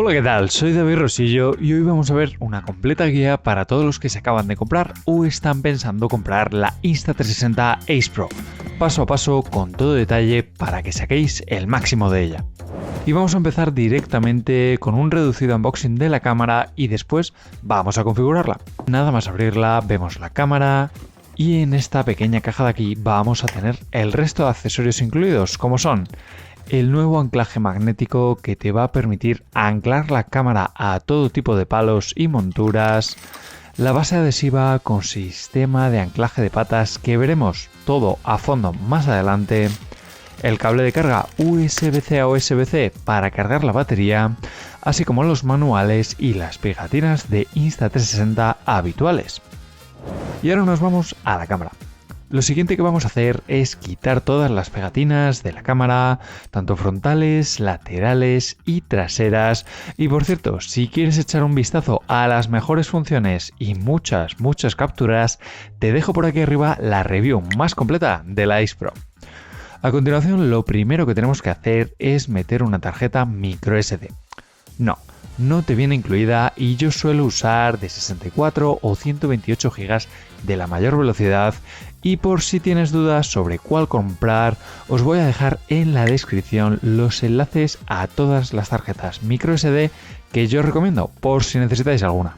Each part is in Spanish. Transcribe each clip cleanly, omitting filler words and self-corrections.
Hola, ¿qué tal? Soy David Rosillo y hoy vamos a ver una completa guía para todos los que se acaban de comprar o están pensando comprar la Insta360 Ace Pro, paso a paso con todo detalle para que saquéis el máximo de ella. Y vamos a empezar directamente con un reducido unboxing de la cámara y después vamos a configurarla. Nada más abrirla, vemos la cámara y en esta pequeña caja de aquí vamos a tener el resto de accesorios incluidos, como son el nuevo anclaje magnético que te va a permitir anclar la cámara a todo tipo de palos y monturas, la base adhesiva con sistema de anclaje de patas que veremos todo a fondo más adelante, el cable de carga USB-C a USB-C para cargar la batería, así como los manuales y las pegatinas de Insta360 habituales. Y ahora nos vamos a la cámara. Lo siguiente que vamos a hacer es quitar todas las pegatinas de la cámara, tanto frontales, laterales y traseras. Y por cierto, si quieres echar un vistazo a las mejores funciones y muchas capturas, te dejo por aquí arriba la review más completa de la Ace Pro. A continuación, lo primero que tenemos que hacer es meter una tarjeta microSD. No te viene incluida y yo suelo usar de 64 o 128 GB de la mayor velocidad, y por si tienes dudas sobre cuál comprar, os voy a dejar en la descripción los enlaces a todas las tarjetas microSD que yo recomiendo por si necesitáis alguna.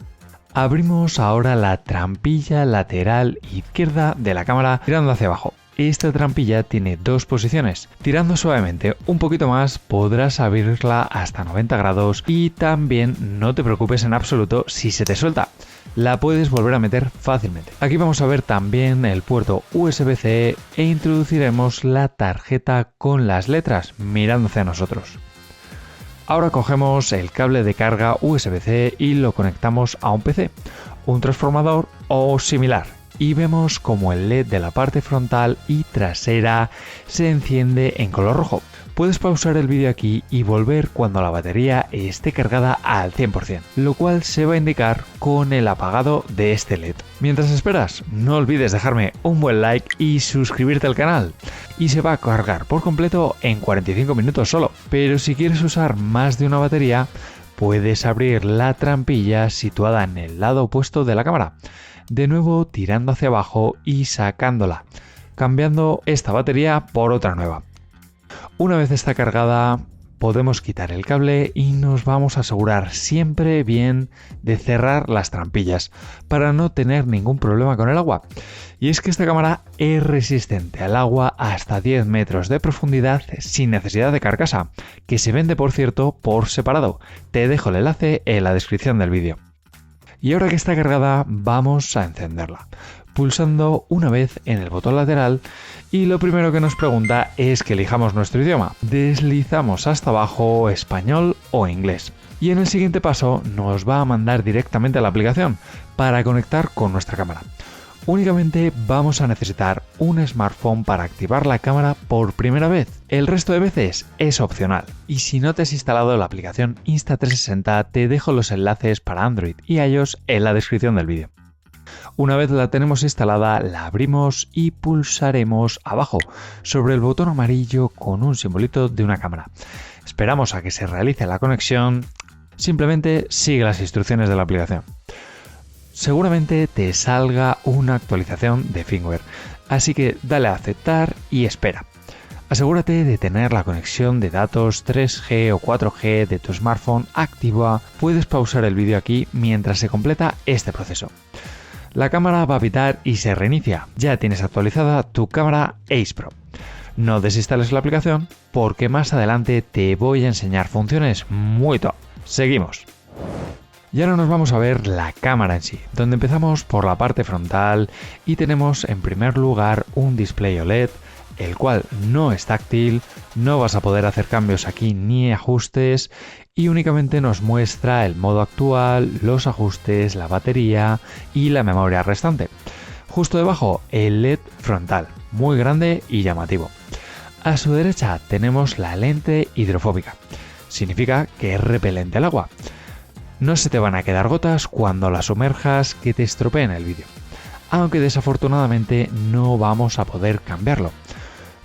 Abrimos ahora la trampilla lateral izquierda de la cámara tirando hacia abajo. Esta trampilla tiene dos posiciones. Tirando suavemente un poquito más podrás abrirla hasta 90 grados y también no te preocupes en absoluto si se te suelta. La puedes volver a meter fácilmente. Aquí vamos a ver también el puerto USB-C e introduciremos la tarjeta con las letras mirando hacia nosotros. Ahora cogemos el cable de carga USB-C y lo conectamos a un PC, un transformador o similar. Y vemos como el LED de la parte frontal y trasera se enciende en color rojo. Puedes pausar el vídeo aquí y volver cuando la batería esté cargada al 100%, lo cual se va a indicar con el apagado de este LED. Mientras esperas, no olvides dejarme un buen like y suscribirte al canal. Y se va a cargar por completo en 45 minutos solo. Pero si quieres usar más de una batería, puedes abrir la trampilla situada en el lado opuesto de la cámara. De nuevo tirando hacia abajo y sacándola, cambiando esta batería por otra nueva. Una vez está cargada, podemos quitar el cable y nos vamos a asegurar siempre bien de cerrar las trampillas para no tener ningún problema con el agua. Y es que esta cámara es resistente al agua hasta 10 metros de profundidad sin necesidad de carcasa, que se vende por cierto por separado. Te dejo el enlace en la descripción del vídeo. Y ahora que está cargada, vamos a encenderla, pulsando una vez en el botón lateral y lo primero que nos pregunta es que elijamos nuestro idioma. Deslizamos hasta abajo español o inglés. Y en el siguiente paso nos va a mandar directamente a la aplicación para conectar con nuestra cámara. Únicamente vamos a necesitar un smartphone para activar la cámara por primera vez. El resto de veces es opcional. Y si no te has instalado la aplicación Insta360, te dejo los enlaces para Android y iOS en la descripción del vídeo. Una vez la tenemos instalada, la abrimos y pulsaremos abajo sobre el botón amarillo con un simbolito de una cámara. Esperamos a que se realice la conexión. Simplemente sigue las instrucciones de la aplicación. Seguramente te salga una actualización de firmware, así que dale a aceptar y espera. Asegúrate de tener la conexión de datos 3G o 4G de tu smartphone activa. Puedes pausar el vídeo aquí mientras se completa este proceso. La cámara va a pitar y se reinicia. Ya tienes actualizada tu cámara Ace Pro. No desinstales la aplicación porque más adelante te voy a enseñar funciones muy top. Seguimos. Y ahora nos vamos a ver la cámara en sí, donde empezamos por la parte frontal y tenemos en primer lugar un display OLED, el cual no es táctil, no vas a poder hacer cambios aquí ni ajustes y únicamente nos muestra el modo actual, los ajustes, la batería y la memoria restante. Justo debajo el LED frontal, muy grande y llamativo. A su derecha tenemos la lente hidrofóbica, significa que es repelente al agua. No se te van a quedar gotas cuando la sumerjas que te estropeen el vídeo, aunque desafortunadamente no vamos a poder cambiarlo.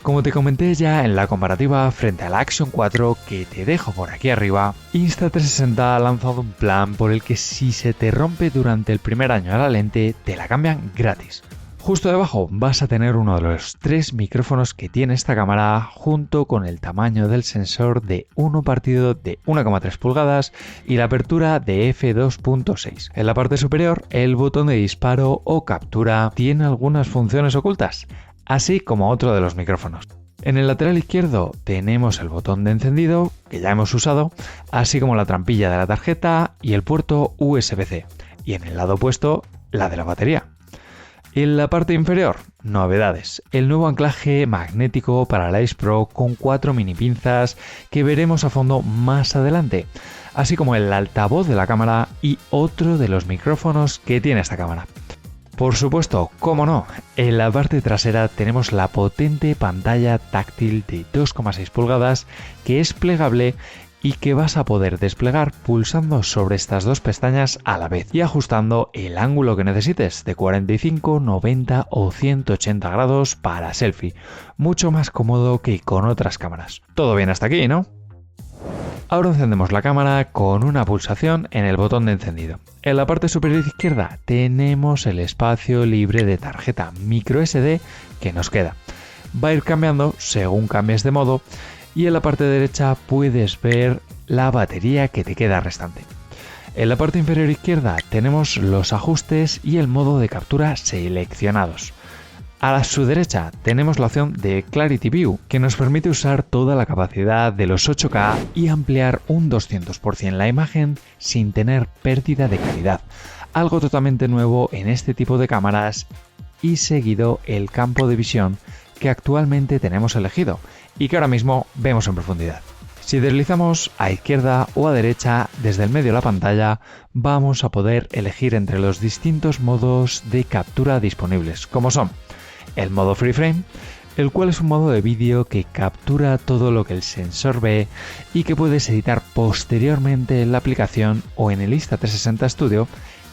Como te comenté ya en la comparativa frente a la Action 4 que te dejo por aquí arriba, Insta360 ha lanzado un plan por el que si se te rompe durante el primer año a la lente, te la cambian gratis. Justo debajo vas a tener uno de los 3 micrófonos que tiene esta cámara junto con el tamaño del sensor de 1/1 de 1,3 pulgadas y la apertura de f2.6. En la parte superior, el botón de disparo o captura tiene algunas funciones ocultas, así como otro de los micrófonos. En el lateral izquierdo tenemos el botón de encendido, que ya hemos usado, así como la trampilla de la tarjeta y el puerto USB-C, y en el lado opuesto, la de la batería. En la parte inferior, novedades. El nuevo anclaje magnético para la Ace Pro con 4 mini pinzas que veremos a fondo más adelante, así como el altavoz de la cámara y otro de los micrófonos que tiene esta cámara. Por supuesto, cómo no, en la parte trasera tenemos la potente pantalla táctil de 2,6 pulgadas que es plegable y que vas a poder desplegar pulsando sobre estas dos pestañas a la vez y ajustando el ángulo que necesites de 45, 90 o 180 grados para selfie, mucho más cómodo que con otras cámaras. Todo bien hasta aquí, ¿no? Ahora encendemos la cámara con una pulsación en el botón de encendido. En la parte superior izquierda tenemos el espacio libre de tarjeta microSD que nos queda. Va a ir cambiando según cambies de modo y en la parte derecha puedes ver la batería que te queda restante. En la parte inferior izquierda tenemos los ajustes y el modo de captura seleccionados. A su derecha tenemos la opción de Clarity View, que nos permite usar toda la capacidad de los 8K y ampliar un 200% la imagen sin tener pérdida de calidad. Algo totalmente nuevo en este tipo de cámaras y seguido el campo de visión que actualmente tenemos elegido y que ahora mismo vemos en profundidad. Si deslizamos a izquierda o a derecha desde el medio de la pantalla, vamos a poder elegir entre los distintos modos de captura disponibles, como son el modo Free Frame, el cual es un modo de vídeo que captura todo lo que el sensor ve y que puedes editar posteriormente en la aplicación o en el Insta360 Studio,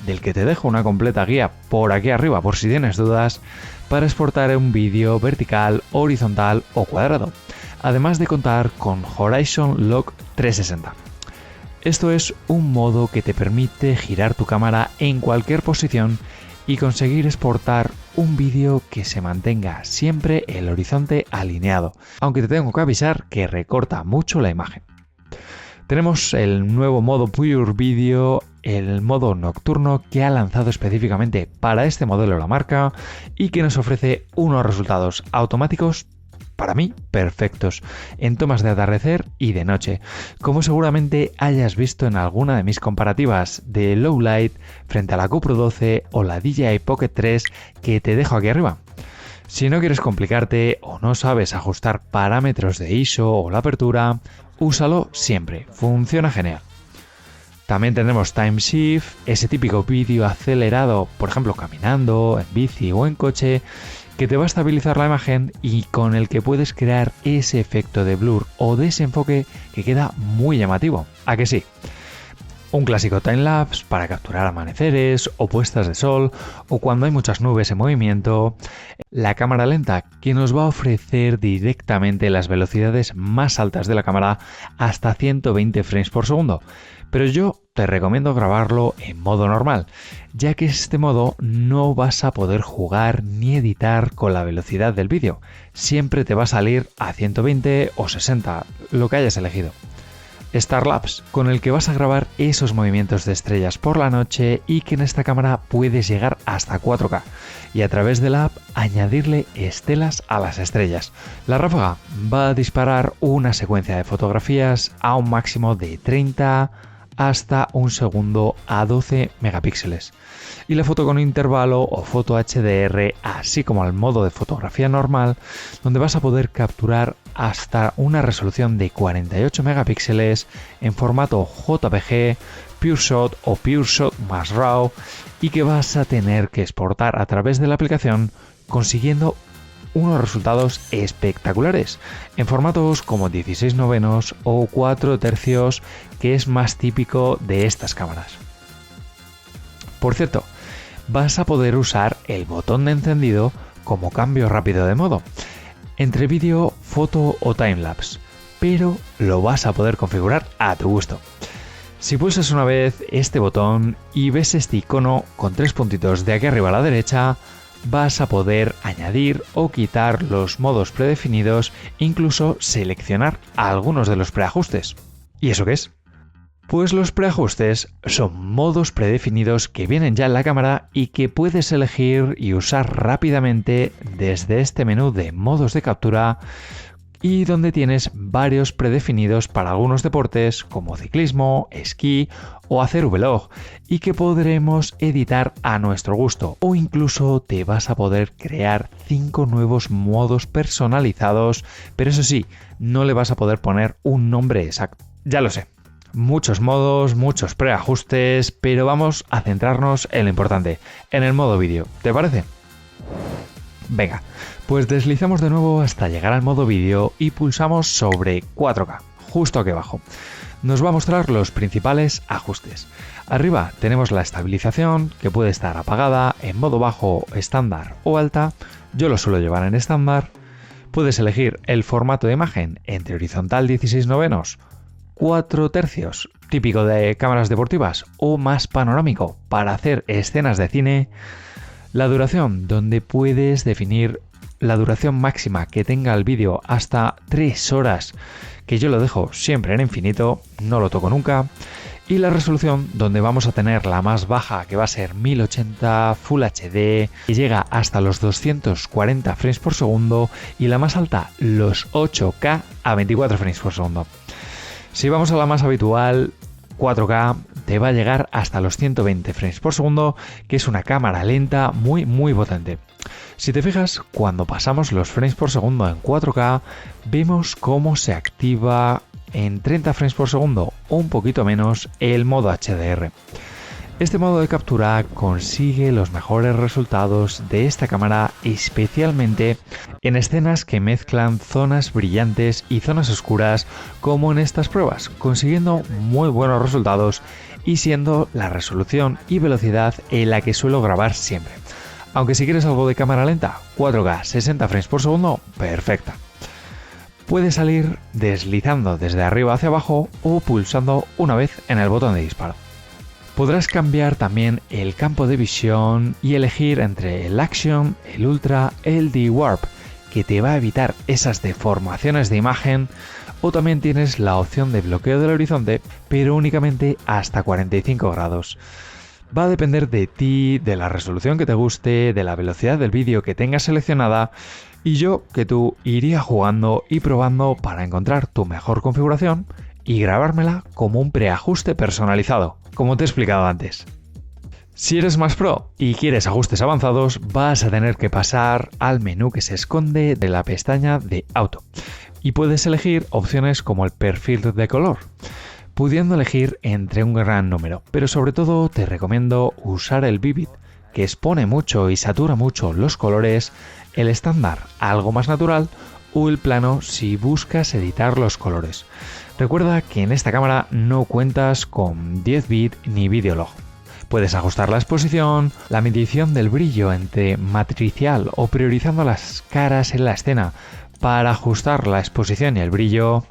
del que te dejo una completa guía por aquí arriba por si tienes dudas, para exportar un vídeo vertical, horizontal o cuadrado, además de contar con Horizon Lock 360. Esto es un modo que te permite girar tu cámara en cualquier posición y conseguir exportar un vídeo que se mantenga siempre el horizonte alineado, aunque te tengo que avisar que recorta mucho la imagen. Tenemos el nuevo modo Pure Video, el modo nocturno que ha lanzado específicamente para este modelo la marca y que nos ofrece unos resultados automáticos para mí perfectos en tomas de atardecer y de noche, como seguramente hayas visto en alguna de mis comparativas de low light frente a la GoPro 12 o la DJI Pocket 3 que te dejo aquí arriba. Si no quieres complicarte o no sabes ajustar parámetros de ISO o la apertura, úsalo siempre, funciona genial. También tendremos Time Shift, ese típico vídeo acelerado, por ejemplo caminando, en bici o en coche, que te va a estabilizar la imagen y con el que puedes crear ese efecto de blur o desenfoque que queda muy llamativo. ¿A que sí? Un clásico timelapse para capturar amaneceres o puestas de sol o cuando hay muchas nubes en movimiento. La cámara lenta que nos va a ofrecer directamente las velocidades más altas de la cámara hasta 120 frames por segundo. Pero yo te recomiendo grabarlo en modo normal, ya que en este modo no vas a poder jugar ni editar con la velocidad del vídeo. Siempre te va a salir a 120 o 60, lo que hayas elegido. Starlapse, con el que vas a grabar esos movimientos de estrellas por la noche y que en esta cámara puedes llegar hasta 4K y a través de la app añadirle estelas a las estrellas. La ráfaga va a disparar una secuencia de fotografías a un máximo de 30 hasta un segundo a 12 megapíxeles. Y la foto con intervalo o foto HDR, así como el modo de fotografía normal, donde vas a poder capturar hasta una resolución de 48 megapíxeles en formato JPG, PureShot o PureShot más RAW y que vas a tener que exportar a través de la aplicación consiguiendo unos resultados espectaculares en formatos como 16:9 o 4 tercios, que es más típico de estas cámaras. Por cierto, vas a poder usar el botón de encendido como cambio rápido de modo. entre vídeo, foto o timelapse, pero lo vas a poder configurar a tu gusto. Si pulsas una vez este botón y ves este icono con 3 puntitos de aquí arriba a la derecha, vas a poder añadir o quitar los modos predefinidos, incluso seleccionar algunos de los preajustes. ¿Y eso qué es? Pues los preajustes son modos predefinidos que vienen ya en la cámara y que puedes elegir y usar rápidamente desde este menú de modos de captura, y donde tienes varios predefinidos para algunos deportes como ciclismo, esquí o hacer vlog, y que podremos editar a nuestro gusto, o incluso te vas a poder crear 5 nuevos modos personalizados, pero eso sí, no le vas a poder poner un nombre exacto. Ya lo sé, muchos modos, muchos preajustes, pero vamos a centrarnos en lo importante, en el modo vídeo, ¿te parece? Venga, pues deslizamos de nuevo hasta llegar al modo vídeo y pulsamos sobre 4K, justo aquí abajo. Nos va a mostrar los principales ajustes. Arriba tenemos la estabilización, que puede estar apagada, en modo bajo, estándar o alta. Yo lo suelo llevar en estándar. Puedes elegir el formato de imagen entre horizontal 16/9, 4 tercios, típico de cámaras deportivas, o más panorámico para hacer escenas de cine. La duración, donde puedes definir la duración máxima que tenga el vídeo hasta 3 horas, que yo lo dejo siempre en infinito, no lo toco nunca. Y la resolución, donde vamos a tener la más baja, que va a ser 1080 Full HD, que llega hasta los 240 frames por segundo, y la más alta, los 8K a 24 frames por segundo. Si vamos a la más habitual, 4K, te va a llegar hasta los 120 frames por segundo, que es una cámara lenta muy potente. Si te fijas, cuando pasamos los frames por segundo en 4K, vemos cómo se activa en 30 frames por segundo o un poquito menos el modo HDR. Este modo de captura consigue los mejores resultados de esta cámara, especialmente en escenas que mezclan zonas brillantes y zonas oscuras, como en estas pruebas, consiguiendo muy buenos resultados y siendo la resolución y velocidad en la que suelo grabar siempre. Aunque si quieres algo de cámara lenta, 4K 60 frames por segundo, perfecta. Puedes salir deslizando desde arriba hacia abajo o pulsando una vez en el botón de disparo. Podrás cambiar también el campo de visión y elegir entre el Action, el Ultra, el De-Warp, que te va a evitar esas deformaciones de imagen, o también tienes la opción de bloqueo del horizonte, pero únicamente hasta 45 grados. Va a depender de ti, de la resolución que te guste, de la velocidad del vídeo que tengas seleccionada, y yo que tú iría jugando y probando para encontrar tu mejor configuración y grabármela como un preajuste personalizado, como te he explicado antes. Si eres más pro y quieres ajustes avanzados, vas a tener que pasar al menú que se esconde de la pestaña de Auto, y puedes elegir opciones como el perfil de color, pudiendo elegir entre un gran número, pero sobre todo te recomiendo usar el Vivid, que expone mucho y satura mucho los colores, el estándar, algo más natural, o el plano si buscas editar los colores. Recuerda que en esta cámara no cuentas con 10 bit ni Videolog. Puedes ajustar la exposición, la medición del brillo entre matricial o priorizando las caras en la escena para ajustar la exposición y el brillo,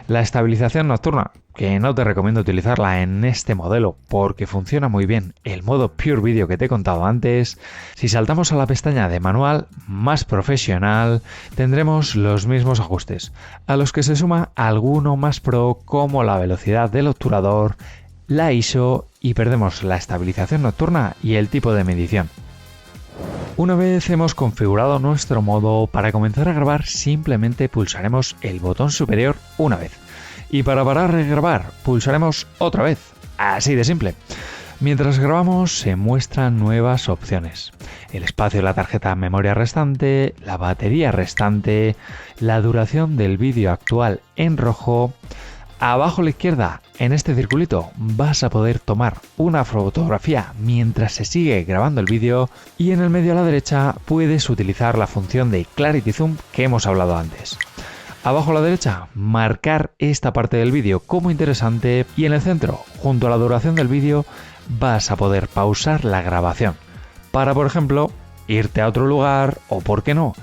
la estabilización nocturna, que no te recomiendo utilizarla en este modelo porque funciona muy bien el modo Pure Video que te he contado antes. Si saltamos a la pestaña de manual más profesional, tendremos los mismos ajustes, a los que se suma alguno más pro como la velocidad del obturador, la ISO, y perdemos la estabilización nocturna y el tipo de medición. Una vez hemos configurado nuestro modo, para comenzar a grabar simplemente pulsaremos el botón superior una vez. Y para parar de grabar pulsaremos otra vez, así de simple. Mientras grabamos se muestran nuevas opciones: el espacio de la tarjeta memoria restante, la batería restante, la duración del vídeo actual en rojo. Abajo a la izquierda, en este circulito, vas a poder tomar una fotografía mientras se sigue grabando el vídeo, y en el medio a la derecha puedes utilizar la función de Clarity Zoom que hemos hablado antes. Abajo a la derecha, marcar esta parte del vídeo como interesante, y en el centro, junto a la duración del vídeo, vas a poder pausar la grabación para, por ejemplo, irte a otro lugar o, por qué no,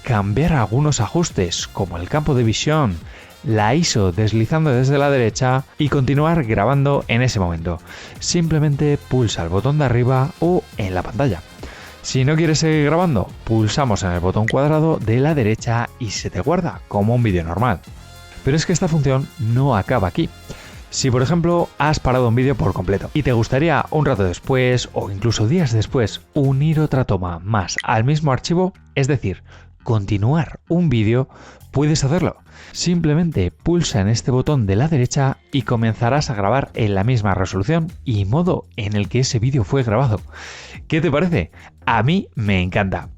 cambiar algunos ajustes como el campo de visión, la ISO deslizando desde la derecha y continuar grabando en ese momento. Simplemente pulsa el botón de arriba o en la pantalla. Si no quieres seguir grabando, pulsamos en el botón cuadrado de la derecha y se te guarda como un vídeo normal. Pero es que esta función no acaba aquí. Si por ejemplo has parado un vídeo por completo y te gustaría un rato después o incluso días después unir otra toma más al mismo archivo, es decir, continuar un vídeo, puedes hacerlo. Simplemente pulsa en este botón de la derecha y comenzarás a grabar en la misma resolución y modo en el que ese vídeo fue grabado. ¿Qué te parece? A mí me encanta.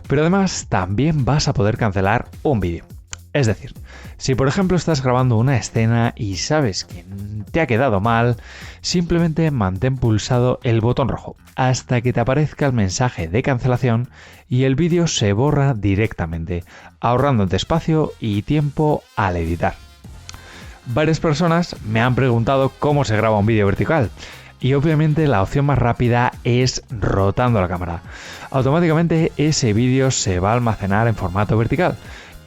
Pero además también vas a poder cancelar un vídeo. Es decir, si por ejemplo estás grabando una escena y sabes que te ha quedado mal, simplemente mantén pulsado el botón rojo hasta que te aparezca el mensaje de cancelación y el vídeo se borra directamente, ahorrándote espacio y tiempo al editar. Varias personas me han preguntado cómo se graba un vídeo vertical. Y obviamente la opción más rápida es rotando la cámara. Automáticamente ese vídeo se va a almacenar en formato vertical.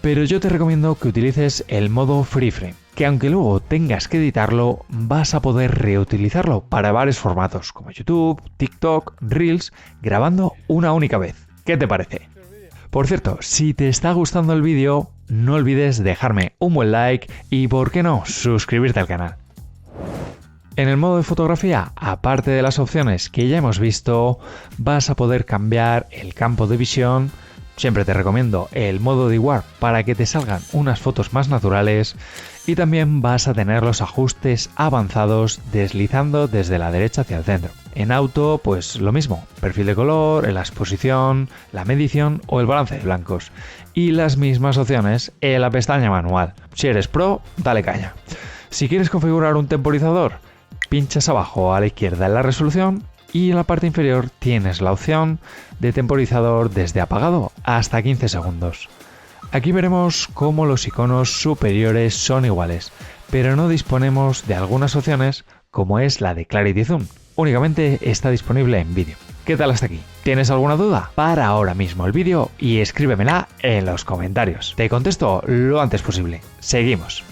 Pero yo te recomiendo que utilices el modo Free Frame, que aunque luego tengas que editarlo, vas a poder reutilizarlo para varios formatos, como YouTube, TikTok, Reels, grabando una única vez. ¿Qué te parece? Por cierto, si te está gustando el vídeo, no olvides dejarme un buen like y, ¿por qué no?, suscribirte al canal. En el modo de fotografía, aparte de las opciones que ya hemos visto, vas a poder cambiar el campo de visión. Siempre te recomiendo el modo de IWAR para que te salgan unas fotos más naturales y también vas a tener los ajustes avanzados deslizando desde la derecha hacia el centro. En auto, pues lo mismo, perfil de color, la exposición, la medición o el balance de blancos. Y las mismas opciones en la pestaña manual. Si eres pro, dale caña. Si quieres configurar un temporizador, pinchas abajo a la izquierda en la resolución y en la parte inferior tienes la opción de temporizador desde apagado hasta 15 segundos. Aquí veremos cómo los iconos superiores son iguales, pero no disponemos de algunas opciones como es la de Clarity Zoom. Únicamente está disponible en vídeo. ¿Qué tal hasta aquí? ¿Tienes alguna duda? Para ahora mismo el vídeo y escríbemela en los comentarios. Te contesto lo antes posible. Seguimos.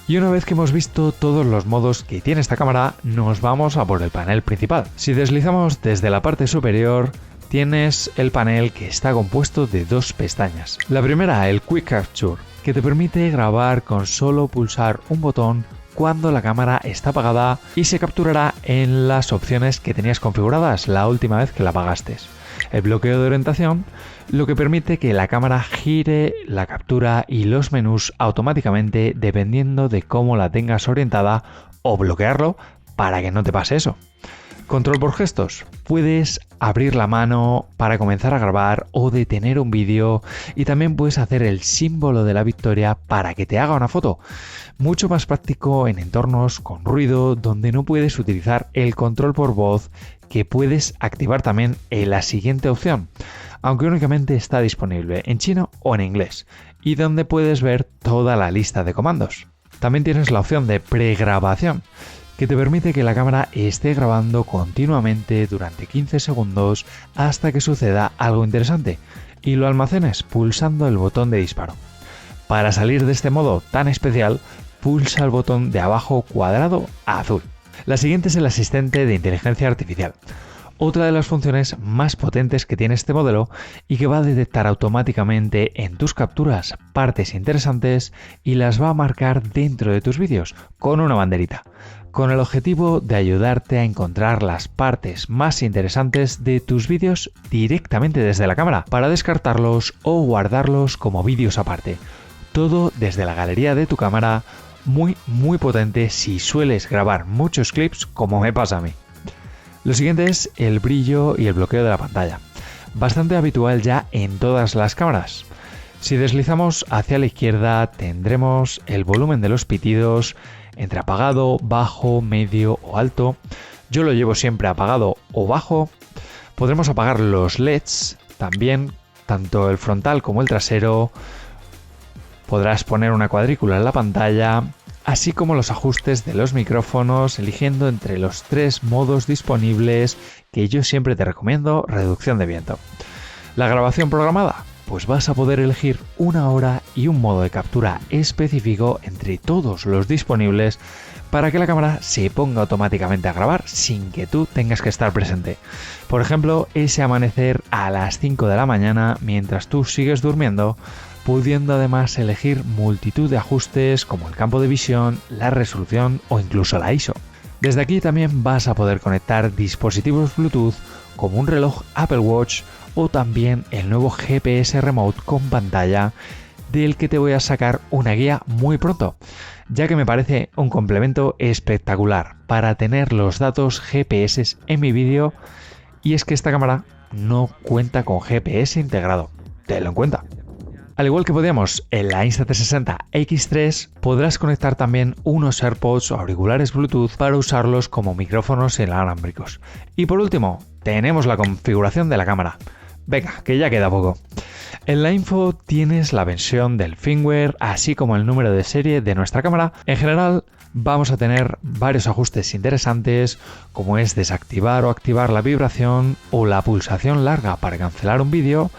Y una vez que hemos visto todos los modos que tiene esta cámara, nos vamos a por el panel principal. Si deslizamos desde la parte superior, tienes el panel que está compuesto de dos pestañas. La primera, el Quick Capture, que te permite grabar con solo pulsar un botón cuando la cámara está apagada y se capturará en las opciones que tenías configuradas la última vez que la apagaste. El bloqueo de orientación, lo que permite que la cámara gire la captura y los menús automáticamente dependiendo de cómo la tengas orientada o bloquearlo para que no te pase eso. Control por gestos. Puedes abrir la mano para comenzar a grabar o detener un vídeo y también puedes hacer el símbolo de la victoria para que te haga una foto. Mucho más práctico en entornos con ruido donde no puedes utilizar el control por voz que puedes activar también en la siguiente opción, aunque únicamente está disponible en chino o en inglés y donde puedes ver toda la lista de comandos. También tienes la opción de pregrabación, que te permite que la cámara esté grabando continuamente durante 15 segundos hasta que suceda algo interesante y lo almacenes pulsando el botón de disparo. Para salir de este modo tan especial, pulsa el botón de abajo cuadrado azul. La siguiente es el asistente de inteligencia artificial, otra de las funciones más potentes que tiene este modelo y que va a detectar automáticamente en tus capturas partes interesantes y las va a marcar dentro de tus vídeos con una banderita, con el objetivo de ayudarte a encontrar las partes más interesantes de tus vídeos directamente desde la cámara para descartarlos o guardarlos como vídeos aparte. Todo desde la galería de tu cámara, muy potente si sueles grabar muchos clips como me pasa a mí. Lo siguiente es el brillo y el bloqueo de la pantalla, bastante habitual ya en todas las cámaras. Si deslizamos hacia la izquierda tendremos el volumen de los pitidos entre apagado, bajo, medio o alto. Yo lo llevo siempre apagado o bajo. Podremos apagar los LEDs también, tanto el frontal como el trasero. Podrás poner una cuadrícula en la pantalla, así como los ajustes de los micrófonos, eligiendo entre los 3 modos disponibles que yo siempre te recomiendo: reducción de viento. La grabación programada, pues vas a poder elegir una hora y un modo de captura específico entre todos los disponibles para que la cámara se ponga automáticamente a grabar sin que tú tengas que estar presente. Por ejemplo, ese amanecer a las 5 de la mañana mientras tú sigues durmiendo, pudiendo además elegir multitud de ajustes como el campo de visión, la resolución o incluso la ISO. Desde aquí también vas a poder conectar dispositivos Bluetooth como un reloj Apple Watch o también el nuevo GPS Remote con pantalla, del que te voy a sacar una guía muy pronto, ya que me parece un complemento espectacular para tener los datos GPS en mi vídeo, y es que esta cámara no cuenta con GPS integrado, tenlo en cuenta. Al igual que podíamos en la Insta360 X3, podrás conectar también unos AirPods o auriculares Bluetooth para usarlos como micrófonos inalámbricos. Y por último, tenemos la configuración de la cámara. Venga, que ya queda poco. En la info tienes la versión del firmware, así como el número de serie de nuestra cámara. En general, vamos a tener varios ajustes interesantes, como es desactivar o activar la vibración o la pulsación larga para cancelar un vídeo,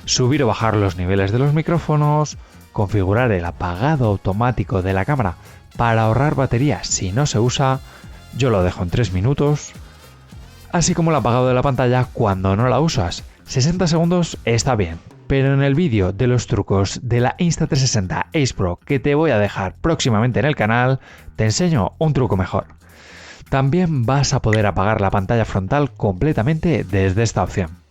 subir o bajar los niveles de los micrófonos, configurar el apagado automático de la cámara para ahorrar batería si no se usa, yo lo dejo en 3 minutos, así como el apagado de la pantalla cuando no la usas. 60 segundos está bien, pero en el vídeo de los trucos de la Insta360 Ace Pro que te voy a dejar próximamente en el canal, te enseño un truco mejor. También vas a poder apagar la pantalla frontal completamente desde esta opción.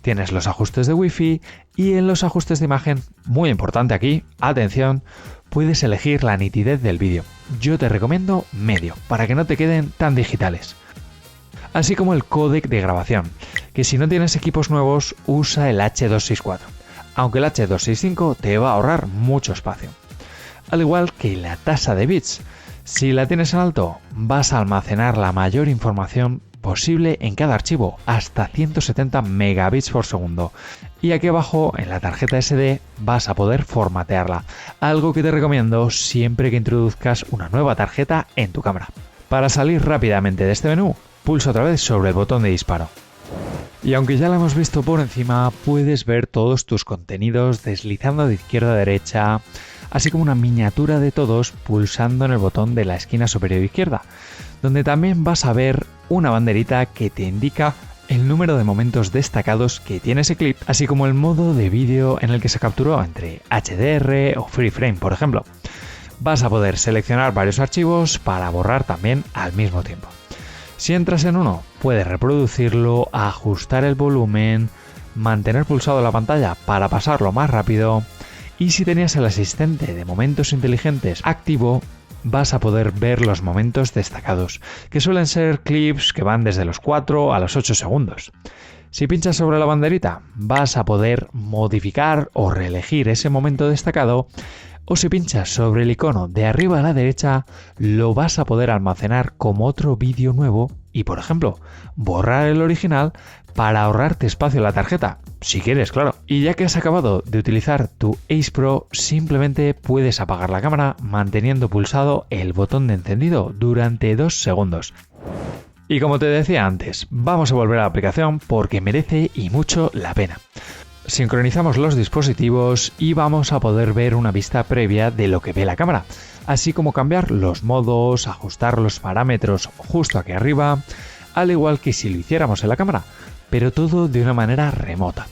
Tienes los ajustes de Wi-Fi y en los ajustes de imagen, muy importante aquí, atención, puedes elegir la nitidez del vídeo. Yo te recomiendo medio, para que no te queden tan digitales. Así como el códec de grabación, que si no tienes equipos nuevos usa el H.264, aunque el H.265 te va a ahorrar mucho espacio. Al igual que la tasa de bits, si la tienes en alto vas a almacenar la mayor información posible en cada archivo, hasta 170 megabits por segundo, y aquí abajo en la tarjeta SD vas a poder formatearla, algo que te recomiendo siempre que introduzcas una nueva tarjeta en tu cámara. Para salir rápidamente de este menú, pulsa otra vez sobre el botón de disparo. Y aunque ya lo hemos visto por encima, puedes ver todos tus contenidos deslizando de izquierda a derecha, así como una miniatura de todos pulsando en el botón de la esquina superior izquierda, donde también vas a ver una banderita que te indica el número de momentos destacados que tiene ese clip, así como el modo de vídeo en el que se capturó entre HDR o Free Frame, por ejemplo. Vas a poder seleccionar varios archivos para borrar también al mismo tiempo. Si entras en uno, puedes reproducirlo, ajustar el volumen, mantener pulsado la pantalla para pasarlo más rápido, y si tenías el asistente de momentos inteligentes activo, vas a poder ver los momentos destacados, que suelen ser clips que van desde los 4 a los 8 segundos. Si pinchas sobre la banderita, vas a poder modificar o reelegir ese momento destacado, o si pinchas sobre el icono de arriba a la derecha, lo vas a poder almacenar como otro vídeo nuevo y, por ejemplo, borrar el original para ahorrarte espacio en la tarjeta, si quieres, claro. Y ya que has acabado de utilizar tu Ace Pro, simplemente puedes apagar la cámara manteniendo pulsado el botón de encendido durante 2 segundos. Y como te decía antes, vamos a volver a la aplicación porque merece y mucho la pena. Sincronizamos los dispositivos y vamos a poder ver una vista previa de lo que ve la cámara, así como cambiar los modos, ajustar los parámetros justo aquí arriba, al igual que si lo hiciéramos en la cámara, pero todo de una manera remota.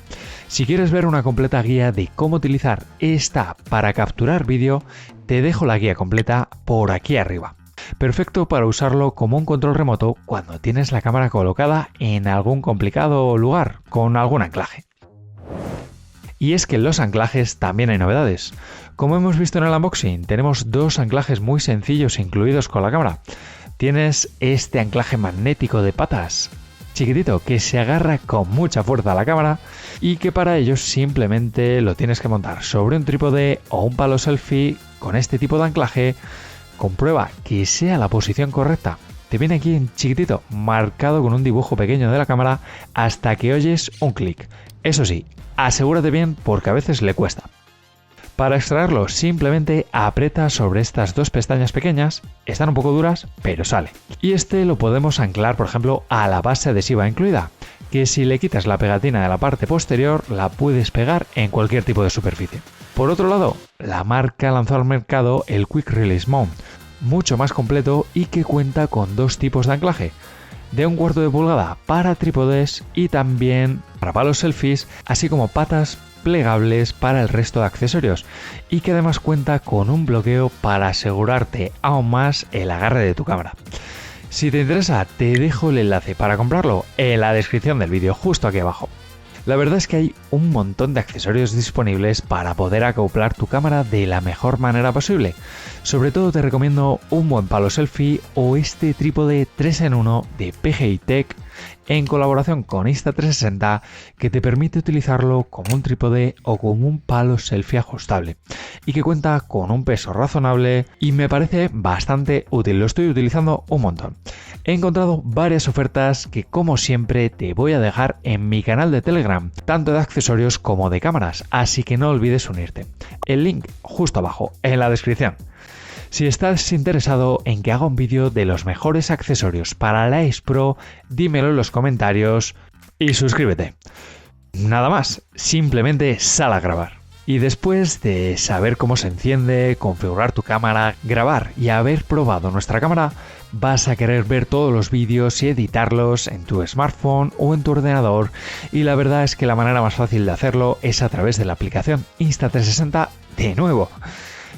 Si quieres ver una completa guía de cómo utilizar esta app para capturar vídeo, te dejo la guía completa por aquí arriba. Perfecto para usarlo como un control remoto cuando tienes la cámara colocada en algún complicado lugar con algún anclaje. Y es que en los anclajes también hay novedades. Como hemos visto en el unboxing, tenemos 2 anclajes muy sencillos incluidos con la cámara. Tienes este anclaje magnético de patas, chiquitito, que se agarra con mucha fuerza a la cámara y que para ello simplemente lo tienes que montar sobre un trípode o un palo selfie con este tipo de anclaje. Comprueba que sea la posición correcta. Te viene aquí en chiquitito, marcado con un dibujo pequeño de la cámara hasta que oyes un clic. Eso sí, asegúrate bien porque a veces le cuesta. Para extraerlo simplemente aprieta sobre estas 2 pestañas pequeñas, están un poco duras pero sale. Y este lo podemos anclar por ejemplo a la base adhesiva incluida, que si le quitas la pegatina de la parte posterior la puedes pegar en cualquier tipo de superficie. Por otro lado, la marca lanzó al mercado el Quick Release Mount, mucho más completo y que cuenta con dos tipos de anclaje, de 1/4 de pulgada para trípodes y también para los selfies, así como patas plegables para el resto de accesorios, y que además cuenta con un bloqueo para asegurarte aún más el agarre de tu cámara. Si te interesa, te dejo el enlace para comprarlo en la descripción del vídeo justo aquí abajo. La verdad es que hay un montón de accesorios disponibles para poder acoplar tu cámara de la mejor manera posible. Sobre todo te recomiendo un buen palo selfie o este trípode 3-en-1 de PGI Tech en colaboración con Insta360 que te permite utilizarlo como un trípode o como un palo selfie ajustable y que cuenta con un peso razonable y me parece bastante útil, lo estoy utilizando un montón. He encontrado varias ofertas que como siempre te voy a dejar en mi canal de Telegram, tanto de accesorios como de cámaras, así que no olvides unirte. El link justo abajo en la descripción. Si estás interesado en que haga un vídeo de los mejores accesorios para la Ace Pro, dímelo en los comentarios y suscríbete. Nada más, simplemente sal a grabar. Y después de saber cómo se enciende, configurar tu cámara, grabar y haber probado nuestra cámara, vas a querer ver todos los vídeos y editarlos en tu smartphone o en tu ordenador, y la verdad es que la manera más fácil de hacerlo es a través de la aplicación Insta360 de nuevo.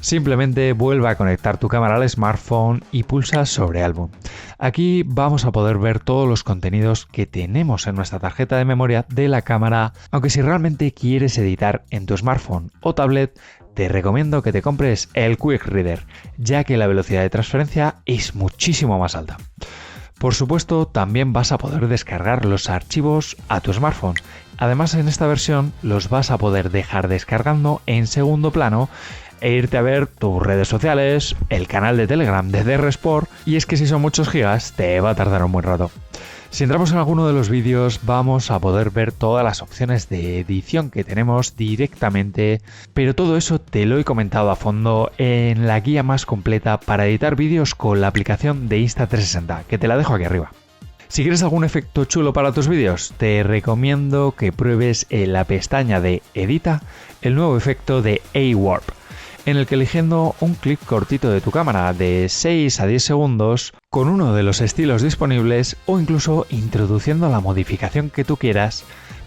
Simplemente vuelve a conectar tu cámara al smartphone y pulsa sobre álbum. Aquí vamos a poder ver todos los contenidos que tenemos en nuestra tarjeta de memoria de la cámara, aunque si realmente quieres editar en tu smartphone o tablet, te recomiendo que te compres el Quick Reader, ya que la velocidad de transferencia es muchísimo más alta. Por supuesto, también vas a poder descargar los archivos a tu smartphone. Además, en esta versión los vas a poder dejar descargando en segundo plano e irte a ver tus redes sociales, el canal de Telegram de DR Sport, y es que si son muchos gigas te va a tardar un buen rato. Si entramos en alguno de los vídeos vamos a poder ver todas las opciones de edición que tenemos directamente, pero todo eso te lo he comentado a fondo en la guía más completa para editar vídeos con la aplicación de Insta360, que te la dejo aquí arriba. Si quieres algún efecto chulo para tus vídeos, te recomiendo que pruebes en la pestaña de Edita el nuevo efecto de A-Warp, en el que eligiendo un clip cortito de tu cámara de 6 a 10 segundos con uno de los estilos disponibles o incluso introduciendo la modificación que tú quieras,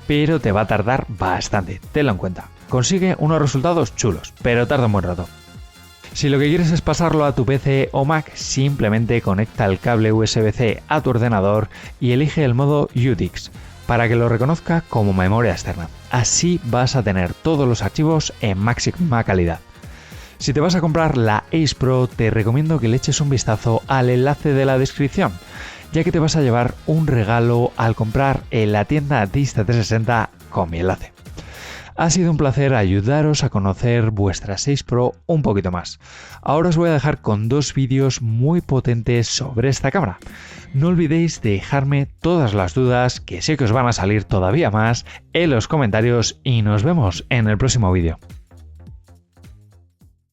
pero te va a tardar bastante, tenlo en cuenta. Consigue unos resultados chulos, pero tarda un buen rato. Si lo que quieres es pasarlo a tu PC o Mac, simplemente conecta el cable USB-C a tu ordenador y elige el modo UTIX para que lo reconozca como memoria externa. Así vas a tener todos los archivos en máxima calidad. Si te vas a comprar la Ace Pro, te recomiendo que le eches un vistazo al enlace de la descripción, ya que te vas a llevar un regalo al comprar en la tienda de Insta360 con mi enlace. Ha sido un placer ayudaros a conocer vuestra Ace Pro un poquito más. Ahora os voy a dejar con dos vídeos muy potentes sobre esta cámara. No olvidéis dejarme todas las dudas, que sé que os van a salir todavía más, en los comentarios y nos vemos en el próximo vídeo.